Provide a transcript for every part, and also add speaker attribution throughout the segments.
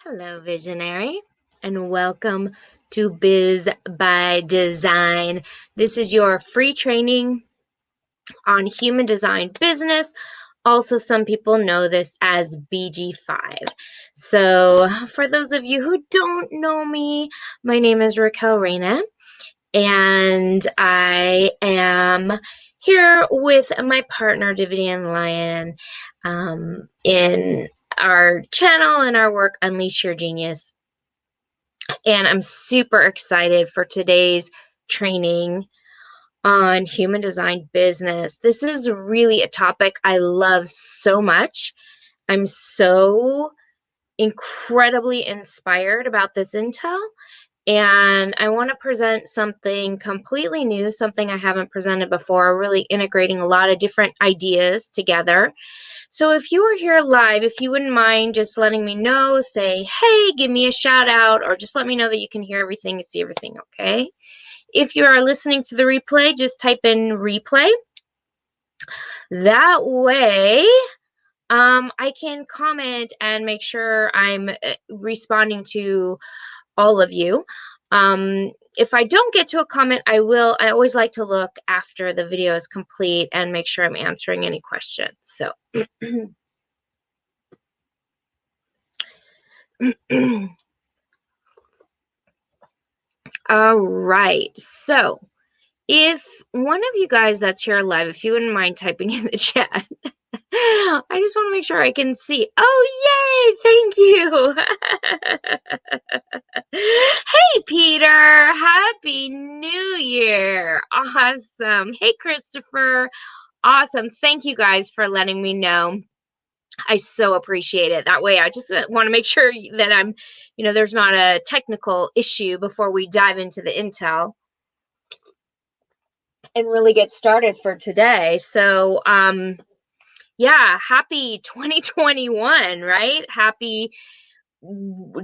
Speaker 1: Hello, visionary, and welcome to Biz by Design. This is your free training on human design business. Also, some people know this as BG5. So, for those of you who don't know me, my name is Raquel, and I am here with my partner, Davidian Lion, in our channel and our work, Unleash Your Genius. And I'm super excited for today's training on human design business. This is really a topic I love so much. I'm so incredibly inspired about this intel. And I want to present something completely new, something I haven't presented before, really integrating a lot of different ideas together. So if you are here live, if you wouldn't mind just letting me know, say, hey, give me a shout out, or just let me know that you can hear everything and see everything, okay? If you are listening to the replay, just type in replay. That way, I can comment and make sure I'm responding to all of you. If I don't get to a comment, I always like to look after the video is complete and make sure I'm answering any questions. So, all right. So, if one of you guys that's here live, if you wouldn't mind typing in the chat, I just want to make sure I can see. Oh, yay! Thank you. Hey, Peter. Happy New Year. Awesome. Hey, Christopher. Awesome. Thank you guys for letting me know. I so appreciate it. That way, I just want to make sure that there's not a technical issue before we dive into the intel and really get started for today. So, yeah, happy 2021, right? Happy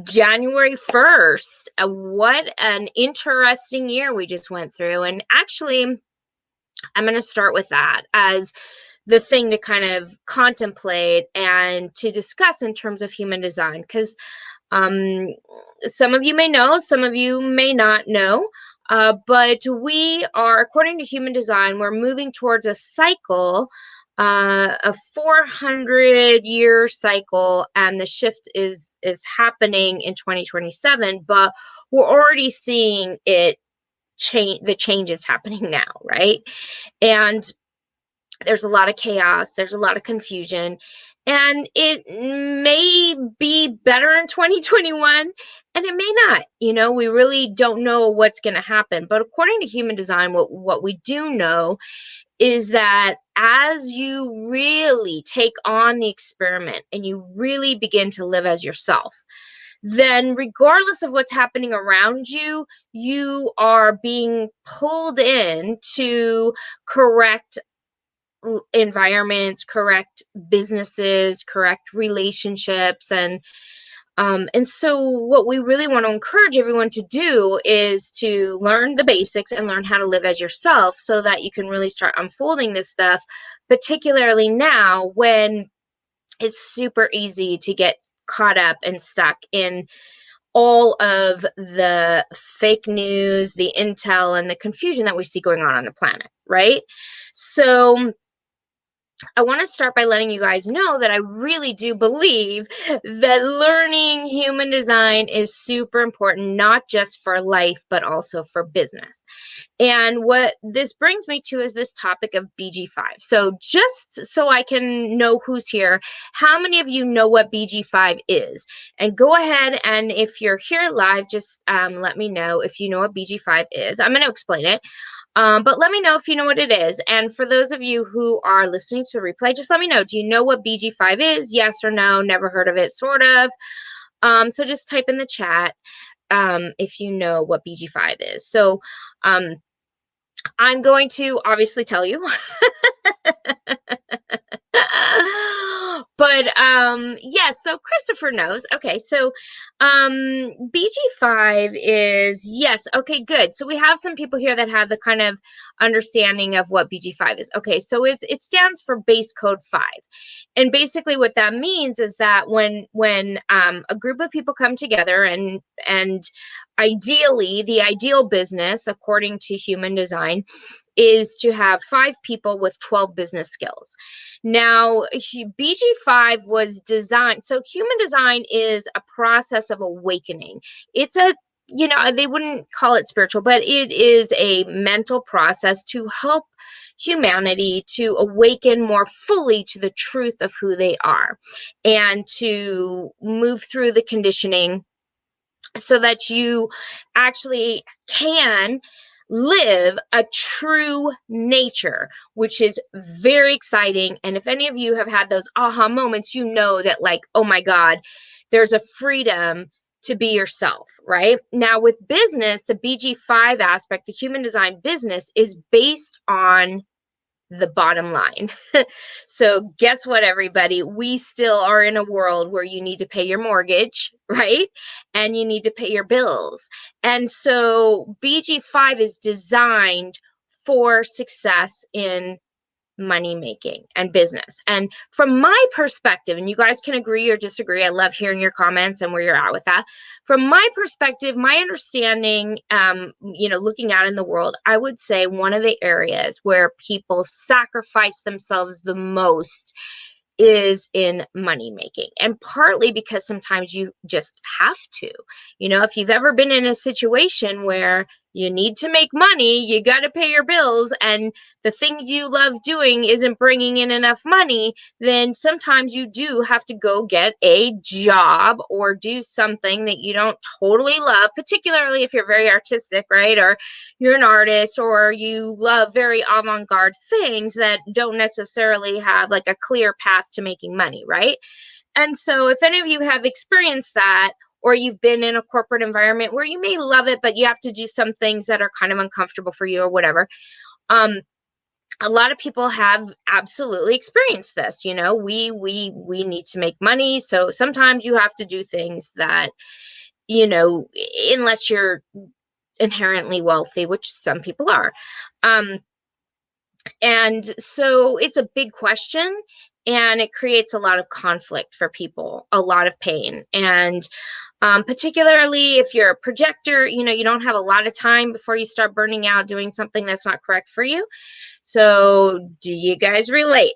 Speaker 1: January 1st. What an interesting year we just went through. And actually, I'm going to start with that as the thing to kind of contemplate and to discuss in terms of human design, because some of you may know, some of you may not know, but we are, according to human design, we're moving towards a cycle, a 400-year cycle, and the shift is happening in 2027, but we're already seeing it change. The change is happening now, right? And there's a lot of chaos, there's a lot of confusion, and it may be better in 2021 and it may not. We really don't know what's going to happen. But according to human design, what we do know is that as you really take on the experiment and you really begin to live as yourself, then regardless of what's happening around you, you are being pulled in to correct environments, correct businesses, correct relationships, and so what we really want to encourage everyone to do is to learn the basics and learn how to live as yourself so that you can really start unfolding this stuff, particularly now when it's super easy to get caught up and stuck in all of the fake news, the intel, and the confusion that we see going on the planet, right? So I want to start by letting you guys know that I really do believe that learning human design is super important, not just for life, but also for business. And what this brings me to is this topic of BG5. So just so I can know who's here, how many of you know what BG5 is? And go ahead, and if you're here live, just let me know if you know what BG5 is. I'm going to explain it. But let me know if you know what it is. And for those of you who are listening to the replay, just let me know. Do you know what BG5 is? Yes or no? Never heard of it, sort of. So just type in the chat if you know what BG5 is. So I'm going to obviously tell you. But yes, so Christopher knows. Okay, so BG5 is, yes, okay, good. So we have some people here that have the kind of understanding of what BG5 is. Okay, so it stands for base code 5. And basically what that means is that when a group of people come together, and ideally the ideal business according to human design is to have 5 people with 12 business skills. Now, BG5 was designed, so human design is a process of awakening. It's a, they wouldn't call it spiritual, but it is a mental process to help humanity to awaken more fully to the truth of who they are and to move through the conditioning so that you actually can live a true nature, which is very exciting. And if any of you have had those aha moments, you know that, like, oh my God, there's a freedom to be yourself, right? Now with business, the BG5 aspect, the human design business, is based on the bottom line. So guess what, everybody? We still are in a world where you need to pay your mortgage, right? And you need to pay your bills. And so BG5 is designed for success in money making and business. And from my perspective, and you guys can agree or disagree, I love hearing your comments and where you're at with that. From my perspective, my understanding, looking out in the world, I would say one of the areas where people sacrifice themselves the most is in money making, and partly because sometimes you just have to. If you've ever been in a situation where you need to make money, you got to pay your bills, and the thing you love doing isn't bringing in enough money, then sometimes you do have to go get a job or do something that you don't totally love, particularly if you're very artistic, right? Or you're an artist, or you love very avant-garde things that don't necessarily have like a clear path to making money, right? And so if any of you have experienced that, or you've been in a corporate environment where you may love it, but you have to do some things that are kind of uncomfortable for you or whatever, a lot of people have absolutely experienced this. We need to make money, so sometimes you have to do things that, unless you're inherently wealthy, which some people are. And so it's a big question, and it creates a lot of conflict for people, a lot of pain. And particularly if you're a projector, you don't have a lot of time before you start burning out doing something that's not correct for you. So do you guys relate?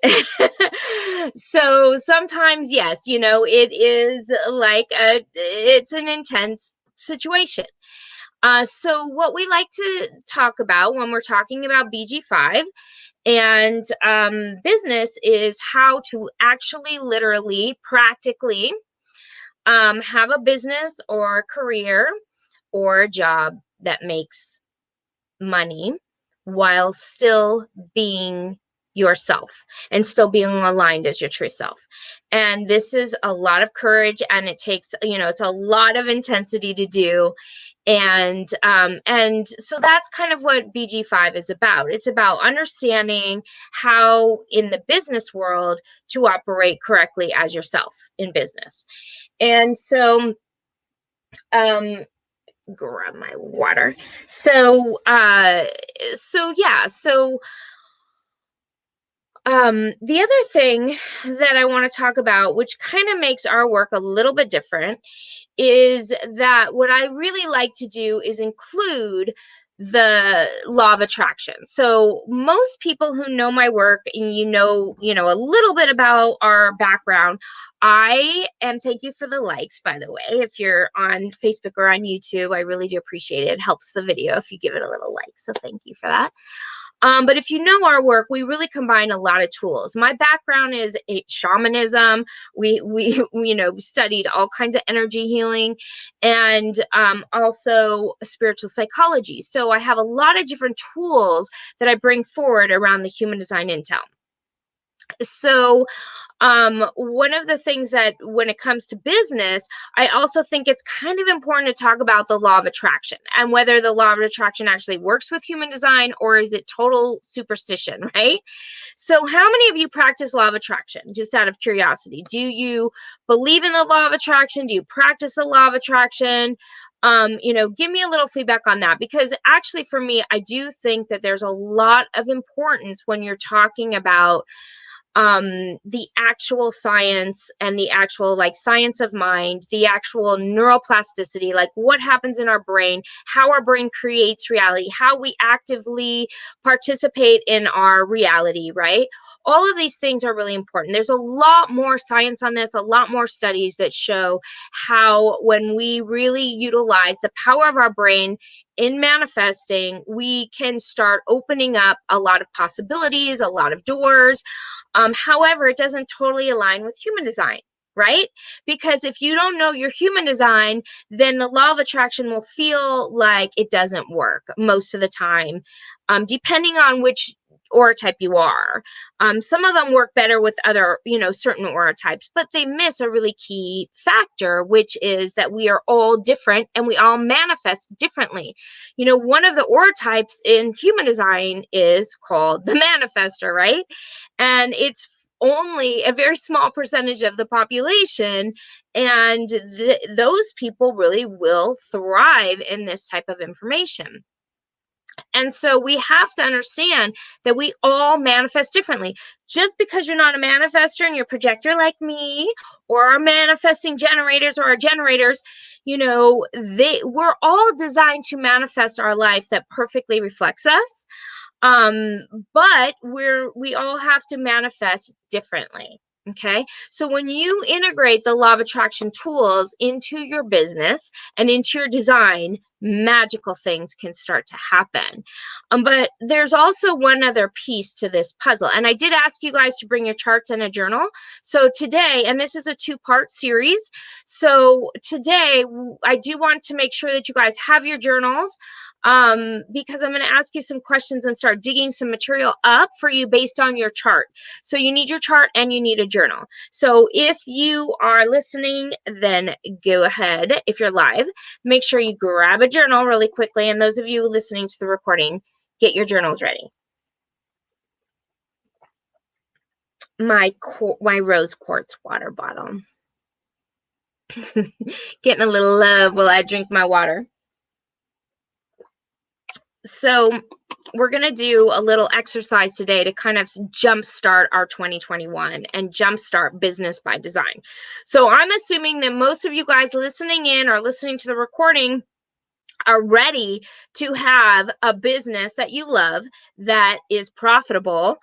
Speaker 1: So sometimes, yes, it is like it's an intense situation. So what we like to talk about when we're talking about BG5 and business is how to actually, literally, practically have a business or a career or a job that makes money while still being yourself and still being aligned as your true self. And this is a lot of courage, and it takes, it's a lot of intensity to do. And so that's kind of what BG5 is about. It's about understanding how in the business world to operate correctly as yourself in business. And so grab my water. So the other thing that I want to talk about, which kind of makes our work a little bit different, is that what I really like to do is include the law of attraction. So most people who know my work, and a little bit about our background, thank you for the likes, by the way. If you're on Facebook or on YouTube, I really do appreciate it. It helps the video if you give it a little like. So thank you for that. But if you know our work, we really combine a lot of tools. My background is shamanism. We studied all kinds of energy healing, and also spiritual psychology. So I have a lot of different tools that I bring forward around the human design intel. So one of the things that when it comes to business, I also think it's kind of important to talk about the law of attraction and whether the law of attraction actually works with human design or is it total superstition, right? So how many of you practice law of attraction? Just out of curiosity, do you believe in the law of attraction? Do you practice the law of attraction? Give me a little feedback on that, because actually for me, I do think that there's a lot of importance when you're talking about the actual science and the actual like science of mind, the actual neuroplasticity, like what happens in our brain, how our brain creates reality, how we actively participate in our reality, right? All of these things are really important. There's a lot more science on this, a lot more studies that show how when we really utilize the power of our brain in manifesting, we can start opening up a lot of possibilities, a lot of doors. However, it doesn't totally align with human design, right? Because if you don't know your human design, then the law of attraction will feel like it doesn't work most of the time, depending on which aura type you are. Some of them work better with other, certain aura types, but they miss a really key factor, which is that we are all different and we all manifest differently. One of the aura types in human design is called the manifester, right? And it's only a very small percentage of the population, and those people really will thrive in this type of information. And so we have to understand that we all manifest differently. Just because you're not a manifestor and you're a projector like me, or are manifesting generators or are generators, we're all designed to manifest our life that perfectly reflects us. But we all have to manifest differently. Okay. So when you integrate the law of attraction tools into your business and into your design, magical things can start to happen. But there's also one other piece to this puzzle. And I did ask you guys to bring your charts and a journal. So today, and this is a 2-part series. So today I do want to make sure that you guys have your journals, because I'm going to ask you some questions and start digging some material up for you based on your chart. So you need your chart and you need a journal. So if you are listening, then go ahead. If you're live, make sure you grab a journal really quickly. And those of you listening to the recording, get your journals ready. My rose quartz water bottle. Getting a little love while I drink my water. So we're going to do a little exercise today to kind of jumpstart our 2021 and jumpstart business by design. So I'm assuming that most of you guys listening in or listening to the recording are ready to have a business that you love, that is profitable,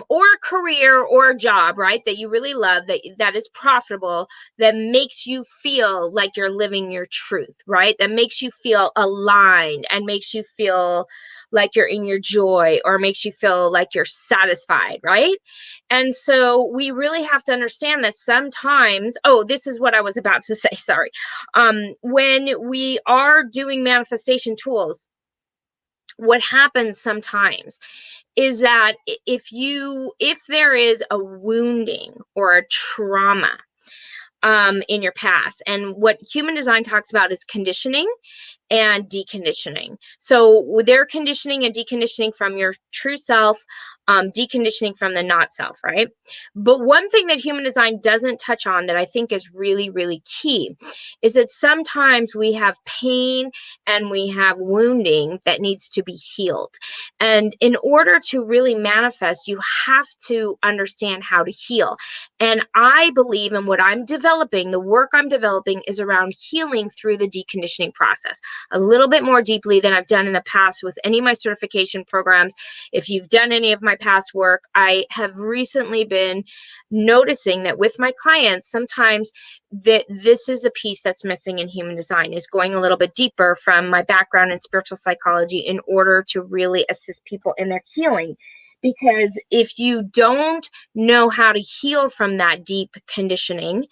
Speaker 1: or a career or a job, right, that you really love, that is profitable, that makes you feel like you're living your truth, right, that makes you feel aligned and makes you feel like you're in your joy, or makes you feel like you're satisfied, right? And so we really have to understand that sometimes, this is what I was about to say, sorry. When we are doing manifestation tools, what happens sometimes is that if there is a wounding or a trauma in your past, and what human design talks about is conditioning and deconditioning. So they're conditioning and deconditioning from your true self, deconditioning from the not self, right? But one thing that human design doesn't touch on that I think is really, really key is that sometimes we have pain and we have wounding that needs to be healed. And in order to really manifest, you have to understand how to heal. And I believe in what I'm developing, the work I'm developing is around healing through the deconditioning process a little bit more deeply than I've done in the past with any of my certification programs. If you've done any of my past work, I have recently been noticing that with my clients, sometimes that this is the piece that's missing in human design, is going a little bit deeper from my background in spiritual psychology in order to really assist people in their healing. Because if you don't know how to heal from that deep conditioning,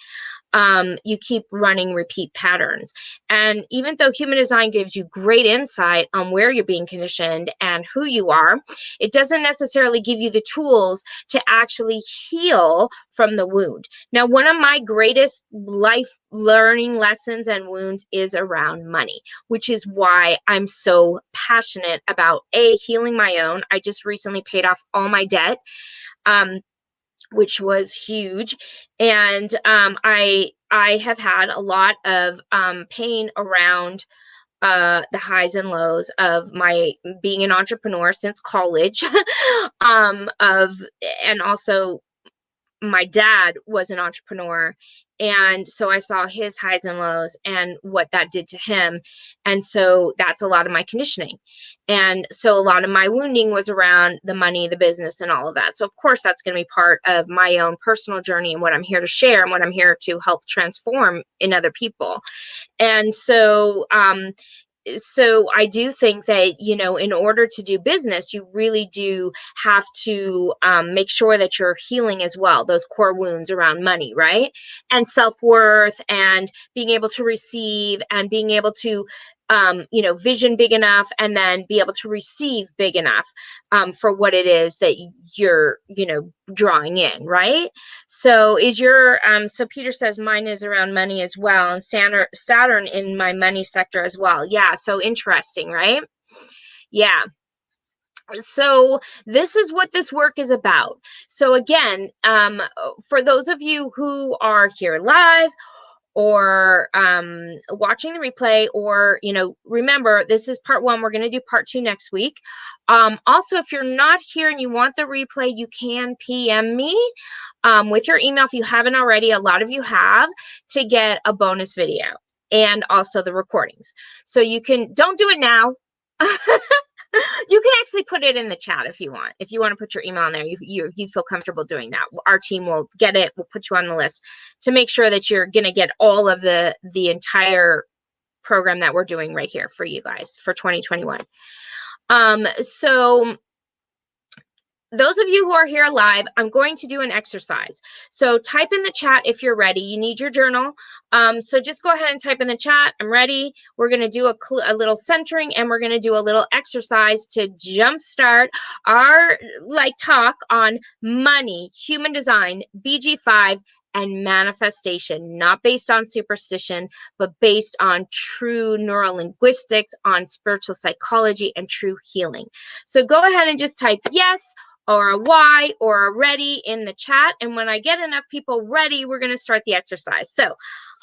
Speaker 1: you keep running repeat patterns. And even though human design gives you great insight on where you're being conditioned and who you are, it doesn't necessarily give you the tools to actually heal from the wound. Now, one of my greatest life learning lessons and wounds is around money, which is why I'm so passionate about healing my own. I just recently paid off all my debt, which was huge. And I have had a lot of pain around the highs and lows of my being an entrepreneur since college, and also my dad was an entrepreneur. And so I saw his highs and lows and what that did to him. And so that's a lot of my conditioning. And so a lot of my wounding was around the money, the business, and all of that. So of course, that's going to be part of my own personal journey and what I'm here to share and what I'm here to help transform in other people. And so I do think that, in order to do business, you really do have to make sure that you're healing as well, those core wounds around money, right? And self-worth and being able to receive and being able to, vision big enough and then be able to receive big enough for what it is that you're, drawing in, right? So so Peter says mine is around money as well, and Saturn in my money sector as well. Yeah, so interesting, right? Yeah. So this is what this work is about. So again, for those of you who are here live or watching the replay, or remember, this is part 1. We're going to do part 2 next week. Also, if you're not here and you want the replay, you can PM me with your email if you haven't already. A lot of you have, to get a bonus video and also the recordings. So don't do it now. You can actually put it in the chat if you want. If you want to put your email in there, you feel comfortable doing that. Our team will get it. We'll put you on the list to make sure that you're going to get all of the entire program that we're doing right here for you guys for 2021. So those of you who are here live, I'm going to do an exercise. So type in the chat if you're ready. You need your journal. So just go ahead and type in the chat. I'm ready. We're going to do a little centering, and we're going to do a little exercise to jumpstart our talk on money, human design, BG5, and manifestation, not based on superstition, but based on true neurolinguistics, on spiritual psychology, and true healing. So go ahead and just type yes, or a Y, or a ready in the chat. And when I get enough people ready, we're going to start the exercise. So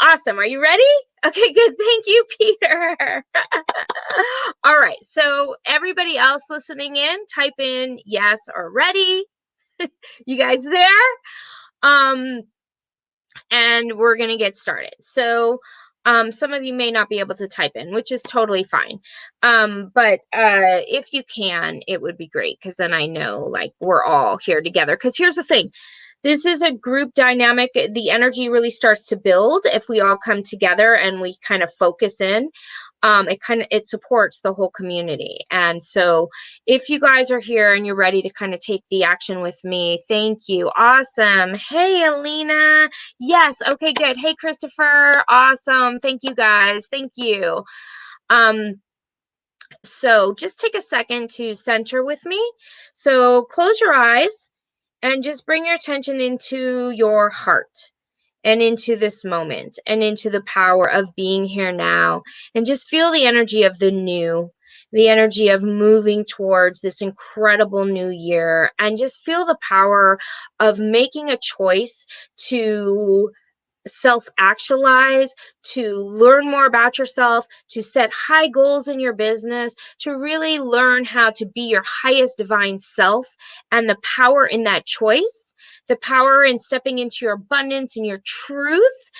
Speaker 1: awesome. Are you ready? Okay, good. Thank you, Peter. All right. So everybody else listening in, type in yes or ready. You guys there? And we're going to get started. So some of you may not be able to type in, which is totally fine. But if you can, it would be great, because then I know we're all here together. Because here's the thing. This is a group dynamic. The energy really starts to build if we all come together and we kind of focus in. It supports the whole community. And so if you guys are here and you're ready to kind of take the action with me, thank you. Awesome. Hey, Alina. Yes. Okay, good. Hey, Christopher. Awesome. Thank you, guys. Thank you. So just take a second to center with me. So close your eyes and just bring your attention into your heart and into this moment and into the power of being here now, and just feel the energy of the new, the energy of moving towards this incredible new year, and just feel the power of making a choice to self-actualize, to learn more about yourself, to set high goals in your business, to really learn how to be your highest divine self, and the power in that choice, the power in stepping into your abundance and your truth,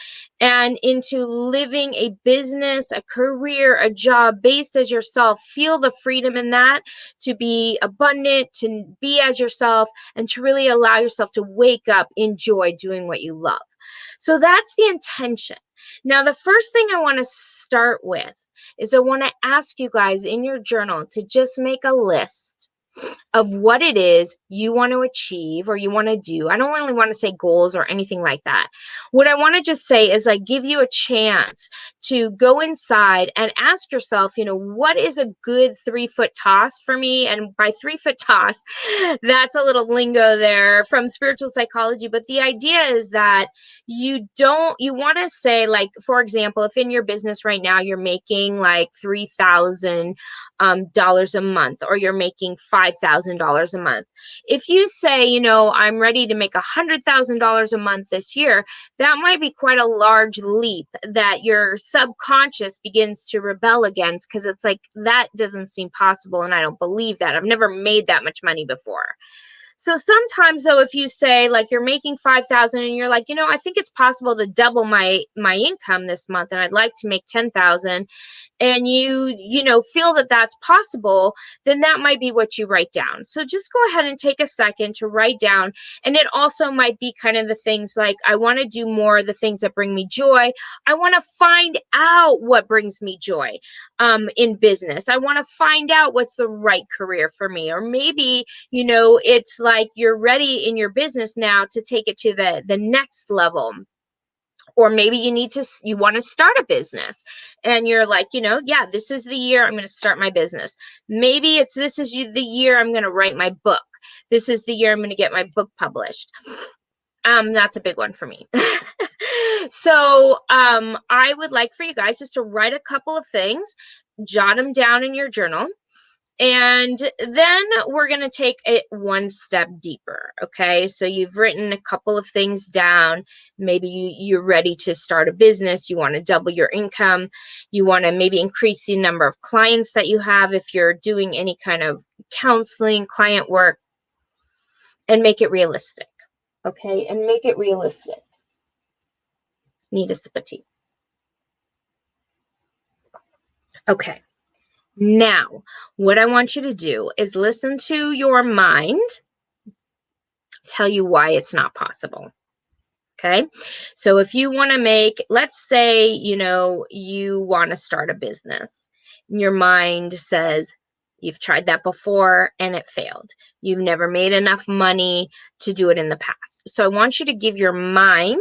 Speaker 1: and into living a business, a career, a job based as yourself. Feel the freedom in that, to be abundant, to be as yourself, and to really allow yourself to wake up, enjoy doing what you love. So that's the intention. Now, the first thing I want to start with is I want to ask you guys in your journal to just make a list of what it is you want to achieve or you want to do. I don't really want to say goals or anything like that. What I want to just say is like give you a chance to go inside and ask yourself, what is a good 3-foot toss for me? And by 3-foot toss, that's a little lingo there from spiritual psychology. But the idea is that you want to say, like, for example, if in your business right now you're making like $3,000 dollars a month, or you're making $5,000 a month. If you say, I'm ready to make $100,000 a month this year, that might be quite a large leap that your subconscious begins to rebel against, because it's like, that doesn't seem possible. And I don't believe that. I've never made that much money before. So sometimes though, if you say like you're making 5,000 and you're like, I think it's possible to double my income this month and I'd like to make 10,000, and you feel that that's possible, then that might be what you write down. So just go ahead and take a second to write down. And it also might be kind of the things like, I want to do more of the things that bring me joy. I want to find out what brings me joy in business. I want to find out what's the right career for me. Or maybe, it's like you're ready in your business now to take it to the next level. Or maybe you want to start a business and you're like, yeah, this is the year I'm going to start my business. Maybe this is the year I'm going to write my book. This is the year I'm going to get my book published. That's a big one for me. So I would like for you guys just to write a couple of things, jot them down in your journal. And then we're going to take it one step deeper. Okay. So you've written a couple of things down. Maybe you're ready to start a business. You want to double your income. You want to maybe increase the number of clients that you have if you're doing any kind of counseling, client work, and make it realistic. Okay. And make it realistic. Need a sip of tea. Okay. Now, what I want you to do is listen to your mind tell you why it's not possible. Okay. So if you want to make, let's say, you want to start a business, and your mind says, you've tried that before and it failed. You've never made enough money to do it in the past. So I want you to give your mind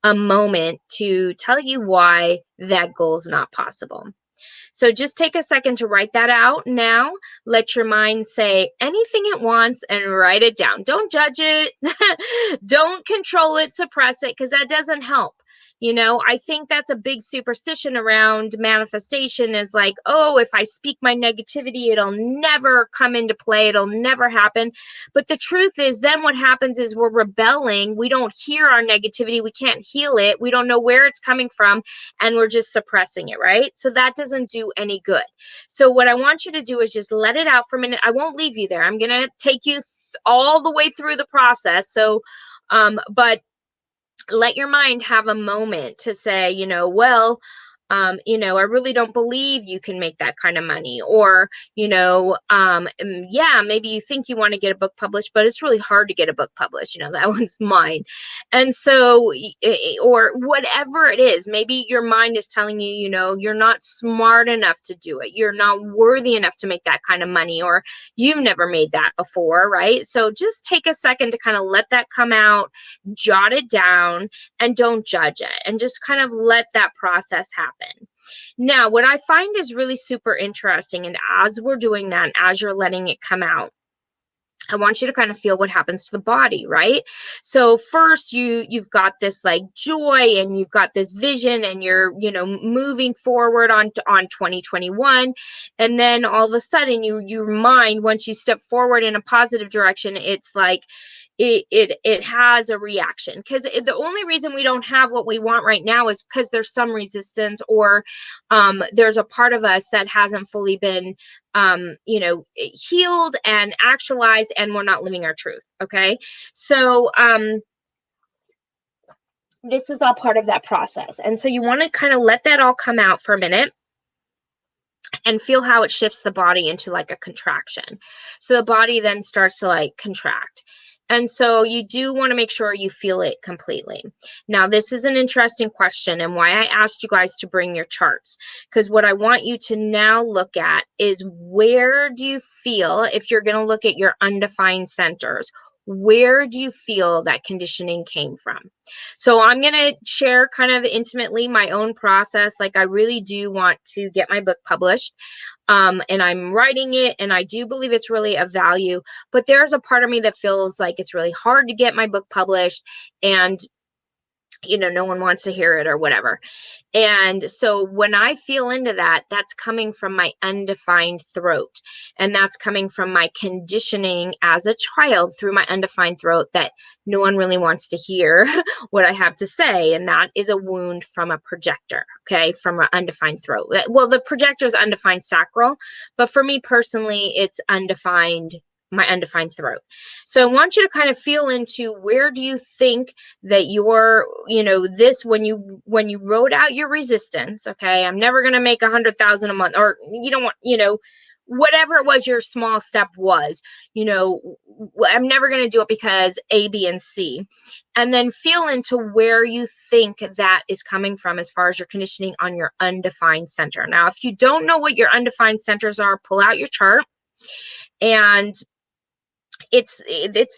Speaker 1: a moment to tell you why that goal is not possible. So just take a second to write that out now. Let your mind say anything it wants and write it down. Don't judge it. Don't control it, suppress it, because that doesn't help. I think that's a big superstition around manifestation, is like, oh, if I speak my negativity, it'll never come into play. It'll never happen. But the truth is, then what happens is we're rebelling. We don't hear our negativity. We can't heal it. We don't know where it's coming from, and we're just suppressing it, right? So that doesn't do any good. So what I want you to do is just let it out for a minute. I won't leave you there. I'm going to take you all the way through the process. So, but let your mind have a moment to say, I really don't believe you can make that kind of money. Or, yeah, maybe you think you want to get a book published, but it's really hard to get a book published. That one's mine. And so, or whatever it is, maybe your mind is telling you, you're not smart enough to do it. You're not worthy enough to make that kind of money, or you've never made that before, right? So just take a second to kind of let that come out, jot it down, and don't judge it, and just kind of let that process happen. Now, what I find is really super interesting, and as we're doing that, as you're letting it come out, I want you to kind of feel what happens to the body, right? So first you've got this like joy, and you've got this vision, and you're, moving forward on 2021. And then all of a sudden your mind, once you step forward in a positive direction, it's like, it has a reaction, because the only reason we don't have what we want right now is because there's some resistance, or there's a part of us that hasn't fully been healed and actualized, and we're not living our truth. Okay. So this is all part of that process. And so you want to kind of let that all come out for a minute and feel how it shifts the body into like a contraction. So the body then starts to like contract. And so you do want to make sure you feel it completely. Now, this is an interesting question and why I asked you guys to bring your charts, because what I want you to now look at is, where do you feel, if you're going to look at your undefined centers, where do you feel that conditioning came from? So I'm going to share kind of intimately my own process. Like, I really do want to get my book published. And I'm writing it, and I do believe it's really of value, but there's a part of me that feels like it's really hard to get my book published, and no one wants to hear it or whatever. And so when I feel into that, that's coming from my undefined throat. And that's coming from my conditioning as a child through my undefined throat, that no one really wants to hear what I have to say. And that is a wound from a projector, okay, from an undefined throat. Well, the projector is undefined sacral, but for me personally, it's my undefined throat. So I want you to kind of feel into, where do you think that your, this, when you wrote out your resistance, okay, I'm never going to make 100,000 a month, or you don't want, whatever it was your small step was, I'm never going to do it because A, B, and C. And then feel into where you think that is coming from as far as your conditioning on your undefined center. Now, if you don't know what your undefined centers are, pull out your chart, and it's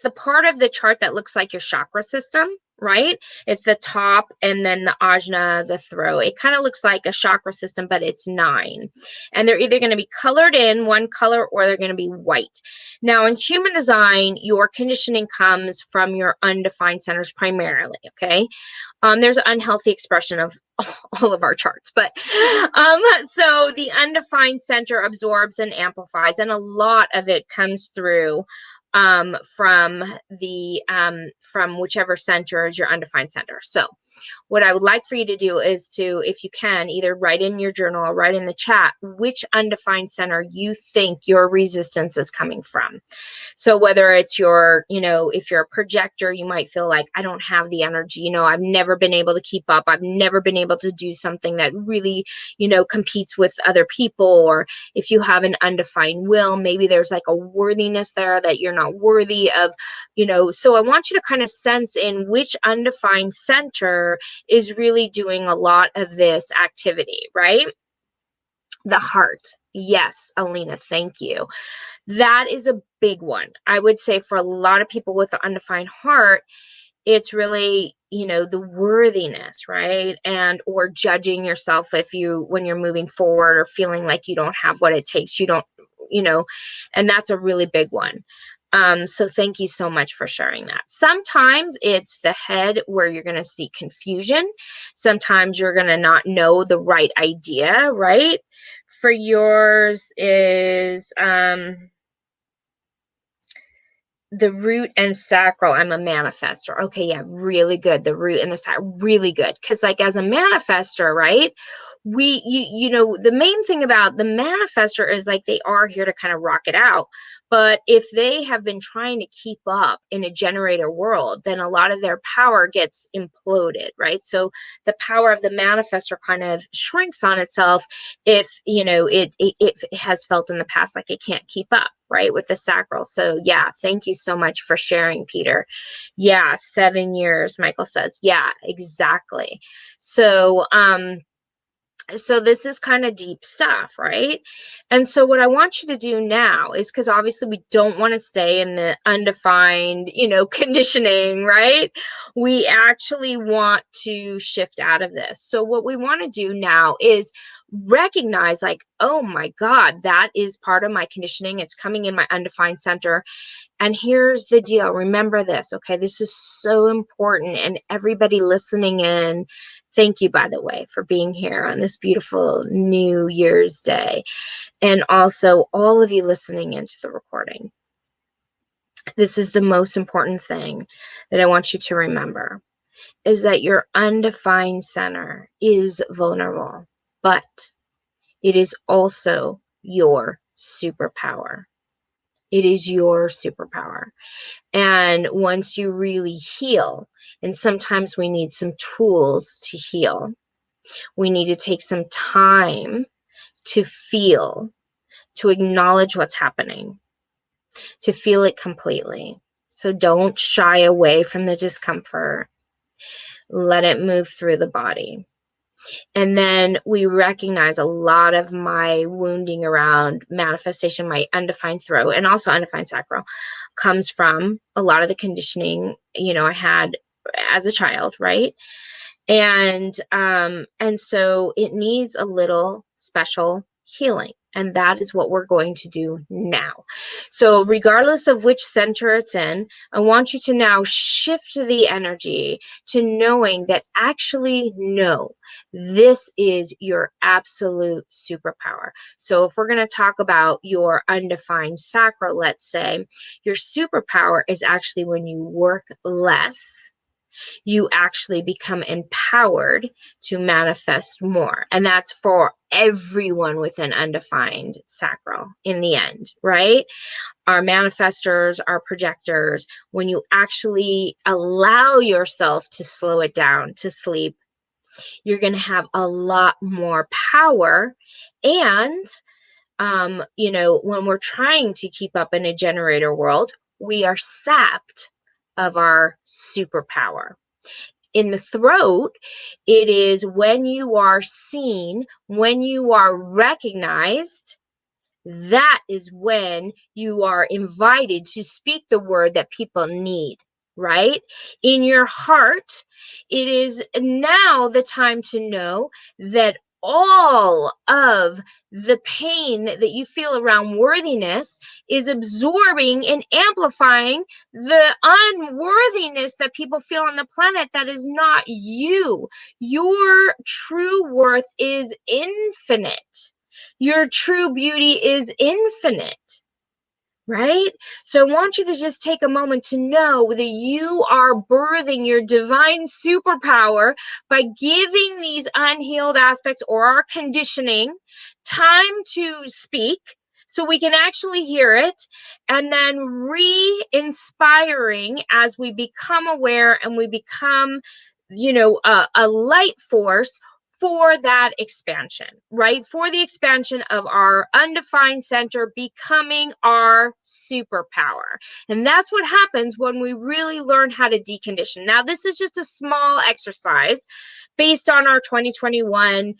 Speaker 1: the part of the chart that looks like your chakra system, right? It's the top, and then the ajna, the throat. It kind of looks like a chakra system, but it's 9. And they're either going to be colored in one color, or they're going to be white. Now, in human design, your conditioning comes from your undefined centers primarily, okay? There's an unhealthy expression of all of our charts, but so the undefined center absorbs and amplifies, and a lot of it comes through from whichever center is your undefined center. So what I would like for you to do is to, if you can, either write in your journal or write in the chat which undefined center you think your resistance is coming from. So whether it's your, if you're a projector, you might feel like, I don't have the energy, I've never been able to keep up. I've never been able to do something that really, competes with other people. Or if you have an undefined will, maybe there's like a worthiness there that you're not worthy of, so I want you to kind of sense in which undefined center is really doing a lot of this activity, right? The heart. Yes, Alina, thank you. That is a big one. I would say for a lot of people with the undefined heart, it's really, the worthiness, right? And, or judging yourself when you're moving forward, or feeling like you don't have what it takes, and that's a really big one. So thank you so much for sharing that. Sometimes it's the head, where you're going to see confusion. Sometimes you're going to not know the right idea, right? For yours is, the root and sacral. I'm a manifestor. Okay, yeah, really good. The root and the sacral, really good. Because like, as a manifestor, right, the main thing about the manifestor is like, they are here to kind of rock it out. But if they have been trying to keep up in a generator world, then a lot of their power gets imploded, right? So the power of the manifestor kind of shrinks on itself if, it has felt in the past like it can't keep up, right, with the sacral. So yeah, thank you so much for sharing, Peter. Yeah, 7 years, Michael says. Yeah, exactly. So, so this is kind of deep stuff, right? And so what I want you to do now is, because obviously we don't want to stay in the undefined, conditioning, right? We actually want to shift out of this. So what we want to do now is recognize, like, oh my God, that is part of my conditioning. It's coming in my undefined center. And here's the deal. Remember this, okay? This is so important. And everybody listening in, thank you, by the way, for being here on this beautiful New Year's Day. And also all of you listening into the recording. This is the most important thing that I want you to remember, is that your undefined center is vulnerable, but it is also your superpower. It is your superpower. And once you really heal, and sometimes we need some tools to heal, we need to take some time to feel, to acknowledge what's happening, to feel it completely. So don't shy away from the discomfort. Let it move through the body. And then we recognize a lot of my wounding around manifestation, my undefined throat, and also undefined sacral, comes from a lot of the conditioning, I had as a child, right? And so it needs a little special healing. And that is what we're going to do now. So regardless of which center it's in, I want you to now shift the energy to knowing that actually, no, this is your absolute superpower. So if we're going to talk about your undefined sacral, let's say, your superpower is actually when you work less, you actually become empowered to manifest more. And that's for everyone with an undefined sacral in the end, right? Our manifestors, our projectors, when you actually allow yourself to slow it down, to sleep, you're going to have a lot more power. And, when we're trying to keep up in a generator world, we are sapped of our superpower. In the throat, it is when you are seen, when you are recognized, that is when you are invited to speak the word that people need, right? In your heart, it is now the time to know that all of the pain that you feel around worthiness is absorbing and amplifying the unworthiness that people feel on the planet that is not you. Your true worth is infinite. Your true beauty is infinite, right? So I want you to just take a moment to know that you are birthing your divine superpower by giving these unhealed aspects or our conditioning time to speak so we can actually hear it, and then re-inspiring as we become aware and we become, a light force for that expansion, right? For the expansion of our undefined center becoming our superpower. And that's what happens when we really learn how to decondition. Now, this is just a small exercise based on our 2021,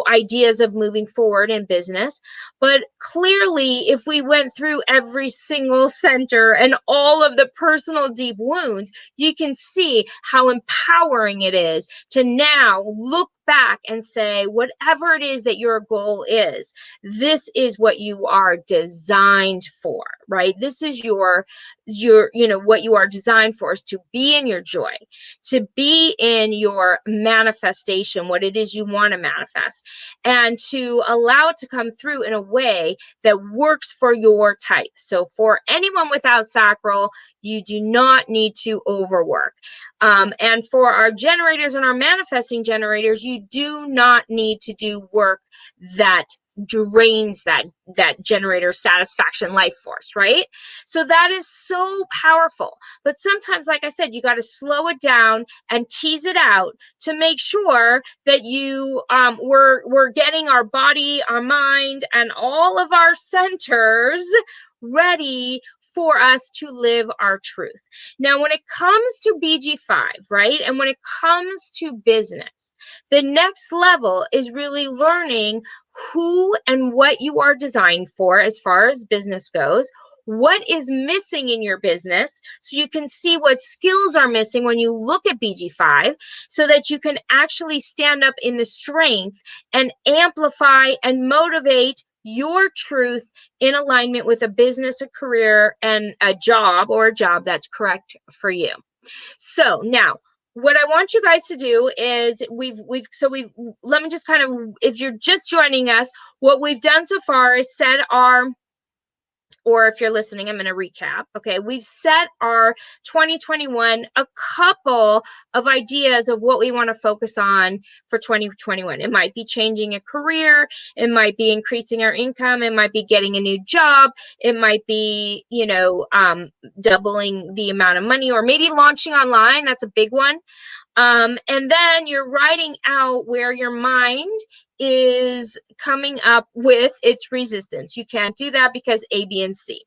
Speaker 1: ideas of moving forward in business. But clearly, if we went through every single center and all of the personal deep wounds, you can see how empowering it is to now look back and say, whatever it is that your goal is, this is what you are designed for, right? This is your what you are designed for, is to be in your joy, to be in your manifestation, what it is you want to manifest, and to allow it to come through in a way that works for your type. So for anyone without sacral, you do not need to overwork. And for our generators and our manifesting generators, you do not need to do work that drains that generator satisfaction life force, right? So that is so powerful. But sometimes, like I said, you got to slow it down and tease it out to make sure that we're getting our body, our mind, and all of our centers ready for us to live our truth. Now, when it comes to BG5, right, and when it comes to business, the next level is really learning who and what you are designed for as far as business goes, what is missing in your business, so you can see what skills are missing when you look at BG5, so that you can actually stand up in the strength and amplify and motivate your truth in alignment with a business, a career, and a job that's correct for you. So now, what I want you guys to do is let me just kind of, if you're just joining us, what we've done so far is set our, or if you're listening, I'm going to recap. Okay, we've set our 2021, a couple of ideas of what we want to focus on for 2021. It might be changing a career. It might be increasing our income. It might be getting a new job. It might be, doubling the amount of money, or maybe launching online. That's a big one. And then you're writing out where your mind is coming up with its resistance. You can't do that because A, B, and C.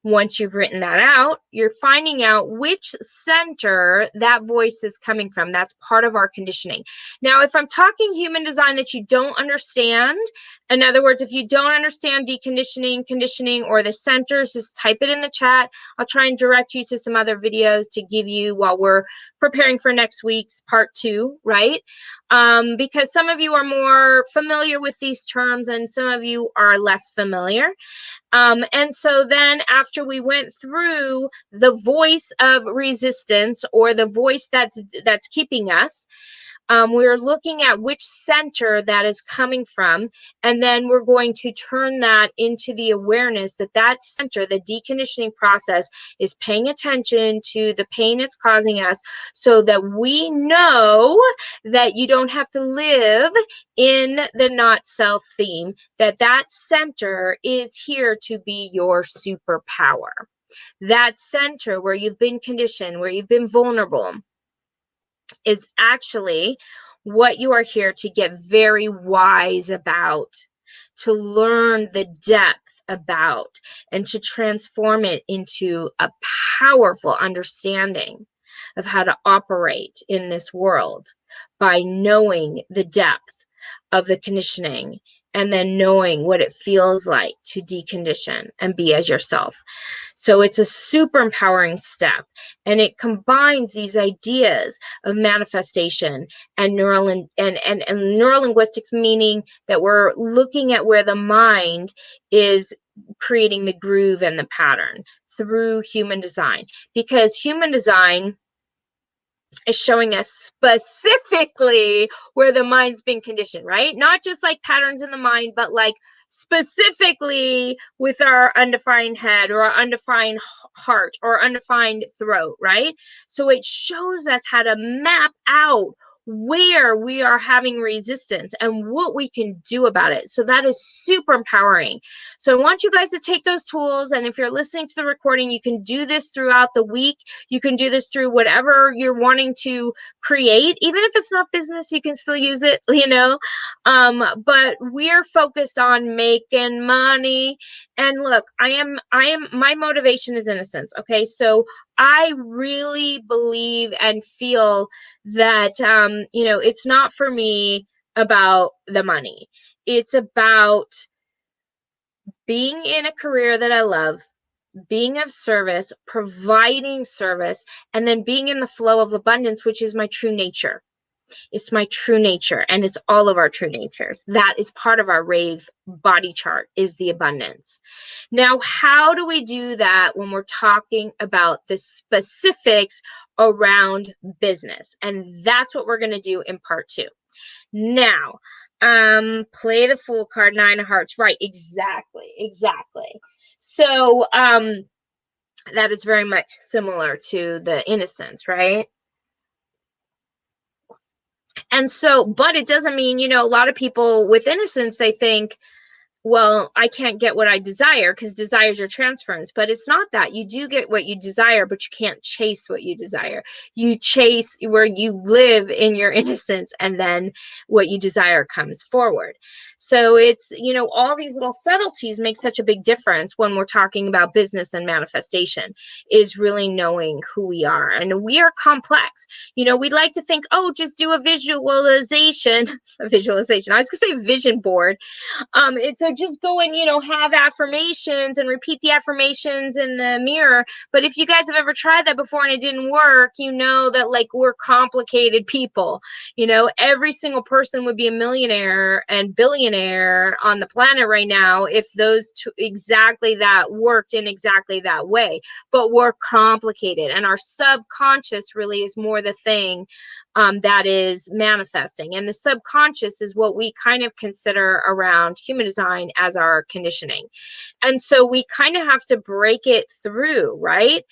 Speaker 1: Once you've written that out, you're finding out which center that voice is coming from. That's part of our conditioning. Now, if I'm talking human design that you don't understand, in other words, if you don't understand deconditioning, conditioning, or the centers, just type it in the chat. I'll try and direct you to some other videos to give you while we're preparing for next week's part 2, right? Because some of you are more familiar with these terms and some of you are less familiar. And so then after we went through the voice of resistance, or the voice that's keeping us, we're looking at which center that is coming from, and then we're going to turn that into the awareness that that center, the deconditioning process, is paying attention to the pain it's causing us, so that we know that you don't have to live in the not self theme, that that center is here to be your superpower. That center where you've been conditioned, where you've been vulnerable, is actually what you are here to get very wise about, to learn the depth about, and to transform it into a powerful understanding of how to operate in this world by knowing the depth of the conditioning, and then knowing what it feels like to decondition and be as yourself. So it's a super empowering step, and it combines these ideas of manifestation and neural and neural linguistics, meaning that we're looking at where the mind is creating the groove and the pattern through human design, because human design is showing us specifically where the mind's been conditioned, right? Not just like patterns in the mind, but like specifically with our undefined head, or our undefined heart, or undefined throat, right? So it shows us how to map out where we are having resistance and what we can do about it. So that is super empowering. So I want you guys to take those tools, and if you're listening to the recording, you can do this throughout the week. You can do this through whatever you're wanting to create. Even if it's not business, you can still use it, you know. But we're focused on making money. And look, my motivation is innocence. Okay, so I really believe and feel that, it's not for me about the money. It's about being in a career that I love, being of service, providing service, and then being in the flow of abundance, which is my true nature. It's my true nature, and it's all of our true natures. That is part of our rave body chart, is the abundance. Now, how do we do that when we're talking about the specifics around business? And that's what we're going to do in part 2. Now, play the Fool card, 9 of Hearts. Right, exactly. So, that is very much similar to the Innocence, right? And so, but it doesn't mean, a lot of people with Innocence, they think, well, I can't get what I desire, because desire is your transference. But it's not that. You do get what you desire, but you can't chase what you desire. You chase where you live in your innocence, and then what you desire comes forward. So it's, all these little subtleties make such a big difference when we're talking about business and manifestation, is really knowing who we are. And we are complex. We'd like to think, oh, just do a visualization. I was going to say vision board. So just go and, have affirmations and repeat the affirmations in the mirror. But if you guys have ever tried that before and it didn't work, that like we're complicated people. Every single person would be a millionaire and billionaire on the planet right now if those two exactly that worked in exactly that way. But we're complicated, and our subconscious really is more the thing that is manifesting. And the subconscious is what we kind of consider around human design as our conditioning. And so we kind of have to break it through, right?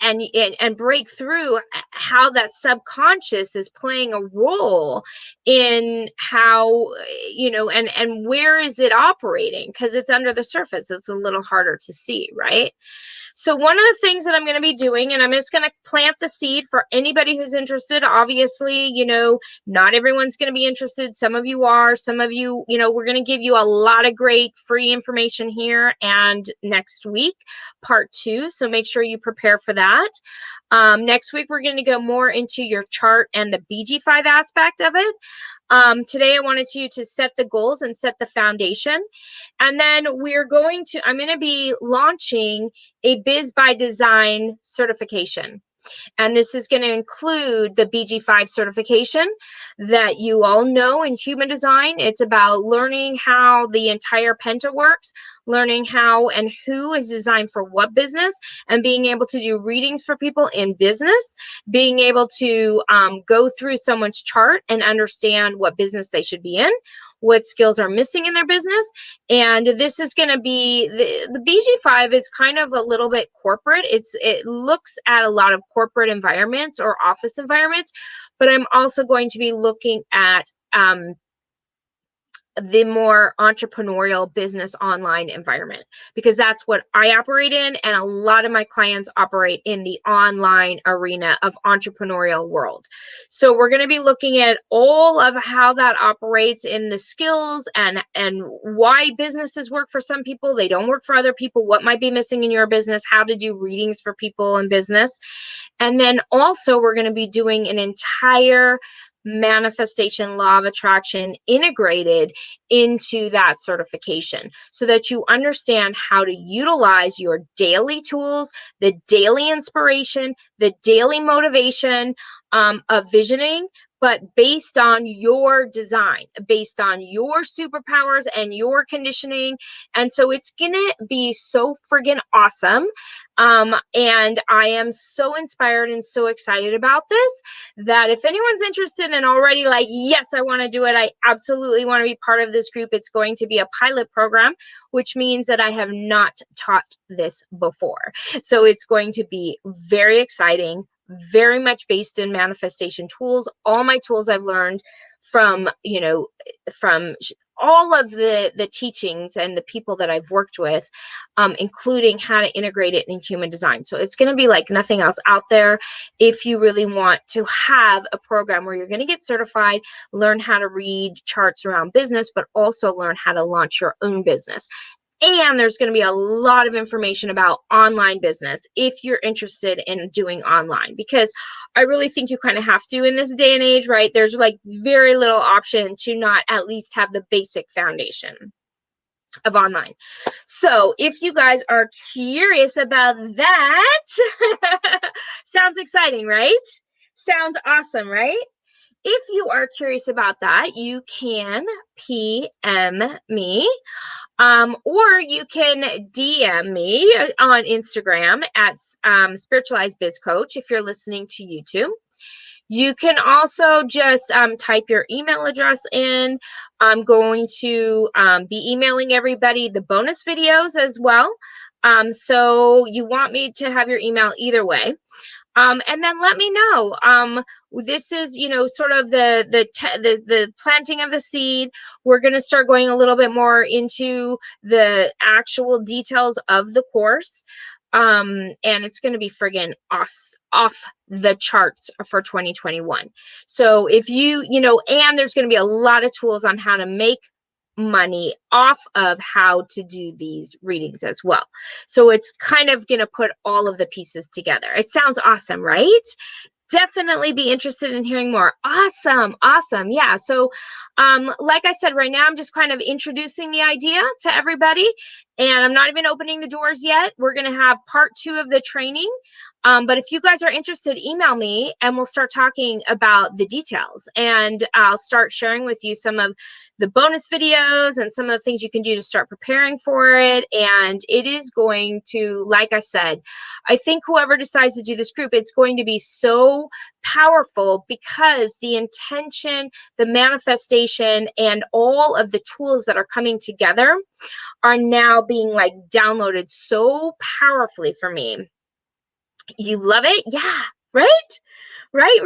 Speaker 1: and break through how that subconscious is playing a role in how, and where is it operating, because it's under the surface. It's a little harder to see, right? So one of the things that I'm going to be doing, and I'm just going to plant the seed for anybody who's interested. Obviously, not everyone's going to be interested. Some of you are, some of you, we're going to give you a lot of great free information here and next week, part 2. So make sure you prepare for that. Next week, we're going to go more into your chart and the BG5 aspect of it. Today, I wanted you to set the goals and set the foundation. And then I'm going to be launching a Biz by Design certification. And this is going to include the BG5 certification that you all know in human design. It's about learning how the entire penta works, learning how and who is designed for what business, and being able to do readings for people in business, being able to go through someone's chart and understand what business they should be in, what skills are missing in their business. And this is going to be, the BG5 is kind of a little bit corporate. It looks at a lot of corporate environments or office environments, but I'm also going to be looking at the more entrepreneurial business online environment, because that's what I operate in, and a lot of my clients operate in the online arena of entrepreneurial world. So we're going to be looking at all of how that operates in the skills and why businesses work for some people, they don't work for other people, what might be missing in your business, how to do readings for people in business. And then also we're going to be doing an entire manifestation law of attraction integrated into that certification, so that you understand how to utilize your daily tools, the daily inspiration, the daily motivation of visioning, but based on your design, based on your superpowers and your conditioning. And so it's gonna be so friggin' awesome. And I am so inspired and so excited about this, that if anyone's interested and already like, yes, I want to do it, I absolutely want to be part of this group. It's going to be a pilot program, which means that I have not taught this before. So it's going to be very exciting, very much based in manifestation tools. All my tools I've learned from, from all of the teachings and the people that I've worked with, including how to integrate it in human design. So it's going to be like nothing else out there. If you really want to have a program where you're going to get certified, learn how to read charts around business, but also learn how to launch your own business. And there's going to be a lot of information about online business if you're interested in doing online, because I really think you kind of have to in this day and age, right? There's like very little option to not at least have the basic foundation of online. So if you guys are curious about that, sounds exciting, right? Sounds awesome, right? If you are curious about that, you can PM me. Or you can DM me on Instagram at Spiritualized Biz Coach if you're listening to YouTube. You can also just type your email address in. I'm going to be emailing everybody the bonus videos as well. So you want me to have your email either way. And then let me know. This is, sort of the planting of the seed. We're going to start going a little bit more into the actual details of the course. And it's going to be friggin' off the charts for 2021. So if and there's going to be a lot of tools on how to make money off of how to do these readings as well. So it's kind of going to put all of the pieces together. It sounds awesome, right? Definitely be interested in hearing more. Awesome. Yeah. So like I said, right now I'm just kind of introducing the idea to everybody, and I'm not even opening the doors yet. We're going to have part 2 of the training. But if you guys are interested, email me and we'll start talking about the details, and I'll start sharing with you some of the bonus videos and some of the things you can do to start preparing for it. And it is going to, like I said, I think whoever decides to do this group, it's going to be so powerful, because the intention, the manifestation, and all of the tools that are coming together are now being like downloaded so powerfully for me You love it? Yeah, right? Right?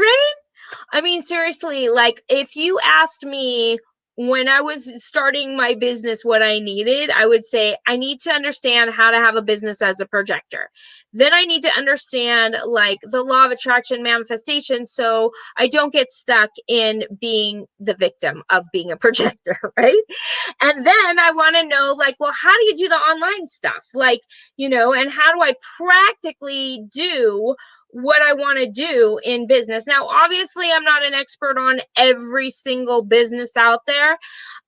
Speaker 1: I mean, seriously, like if you asked me when I was starting my business what I needed, I would say I need to understand how to have a business as a projector. Then I need to understand like the law of attraction manifestation so I don't get stuck in being the victim of being a projector, right? And then I want to know like, well, how do you do the online stuff? Like, and how do I practically do what I want to do in business. Now, obviously, I'm not an expert on every single business out there,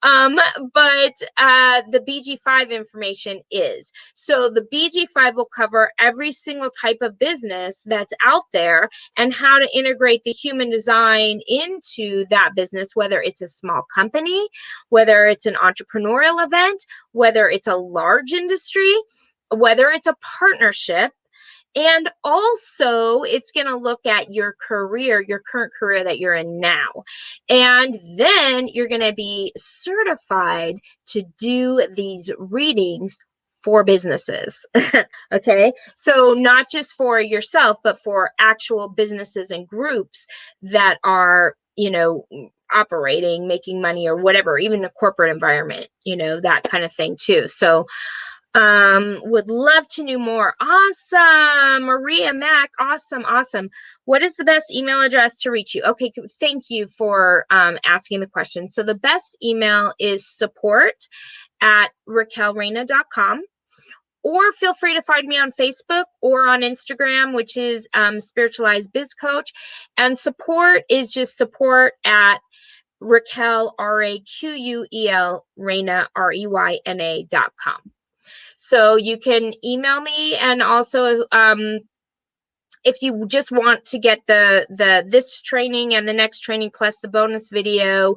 Speaker 1: um, but the BG5 information is. So the BG5 will cover every single type of business that's out there and how to integrate the human design into that business, whether it's a small company, whether it's an entrepreneurial event, whether it's a large industry, whether it's a partnership. And also, it's going to look at your career, your current career that you're in now. And then you're going to be certified to do these readings for businesses. Okay. So, not just for yourself, but for actual businesses and groups that are, operating, making money, or whatever, even the corporate environment, that kind of thing, too. So, would love to know more. Awesome. Maria Mac. Awesome. What is the best email address to reach you? Okay, thank you for asking the question. So the best email is support@raquelreina.com, or feel free to find me on Facebook or on Instagram, which is Spiritualized Biz Coach. And support is just support at Raquel, RAQUEL, Reina, REYNA.com. So you can email me, and also if you just want to get this training and the next training plus the bonus video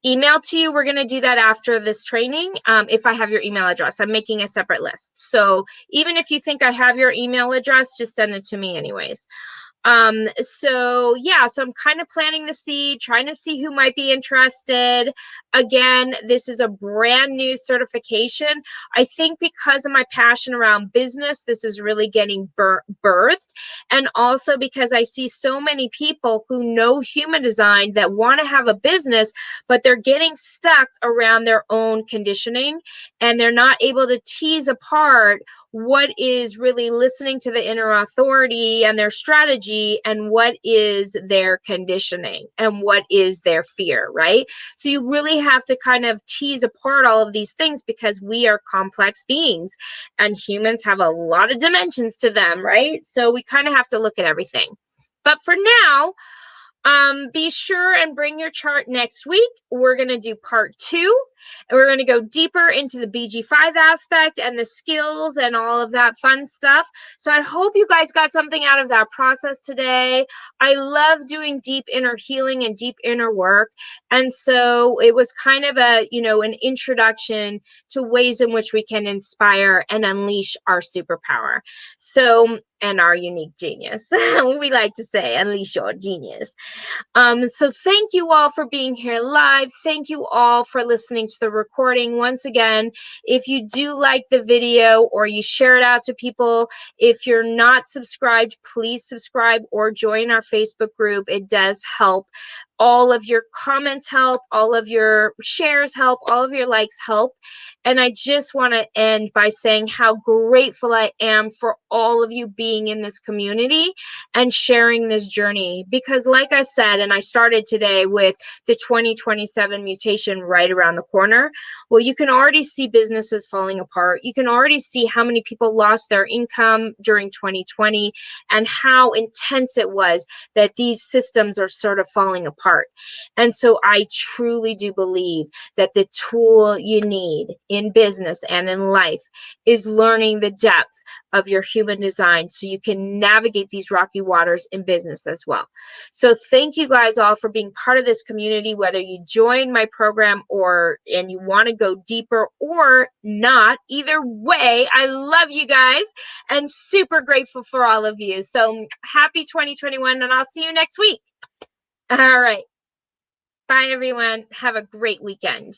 Speaker 1: email to you, we're going to do that after this training. If I have your email address, I'm making a separate list. So even if you think I have your email address, just send it to me anyways. So I'm kind of planting the seed, trying to see who might be interested. Again, this is a brand new certification. I think because of my passion around business, this is really getting birthed. And also because I see so many people who know human design that want to have a business, but they're getting stuck around their own conditioning, and they're not able to tease apart what is really listening to the inner authority and their strategy, and what is their conditioning and what is their fear, right? So you really have to kind of tease apart all of these things, because we are complex beings and humans have a lot of dimensions to them, right? So we kind of have to look at everything. But for now, be sure and bring your chart next week. We're going to do part 2, and we're going to go deeper into the BG5 aspect and the skills and all of that fun stuff. So I hope you guys got something out of that process today. I love doing deep inner healing and deep inner work. And so it was kind of an introduction to ways in which we can inspire and unleash our superpower. So, and our unique genius. We like to say, unleash your genius. So thank you all for being here live. Thank you all for listening to the recording. Once again, if you do like the video or you share it out to people, if you're not subscribed, please subscribe or join our Facebook group. It does help. All of your comments help, all of your shares help, all of your likes help. And I just want to end by saying how grateful I am for all of you being in this community and sharing this journey. Because like I said, and I started today with the 2027 mutation right around the corner, well, you can already see businesses falling apart. You can already see how many people lost their income during 2020 and how intense it was that these systems are sort of falling apart. And so I truly do believe that the tool you need in business and in life is learning the depth of your human design so you can navigate these rocky waters in business as well. So thank you guys all for being part of this community, whether you join my program and you want to go deeper or not. Either way, I love you guys and super grateful for all of you. So happy 2021, and I'll see you next week. All right. Bye, everyone. Have a great weekend.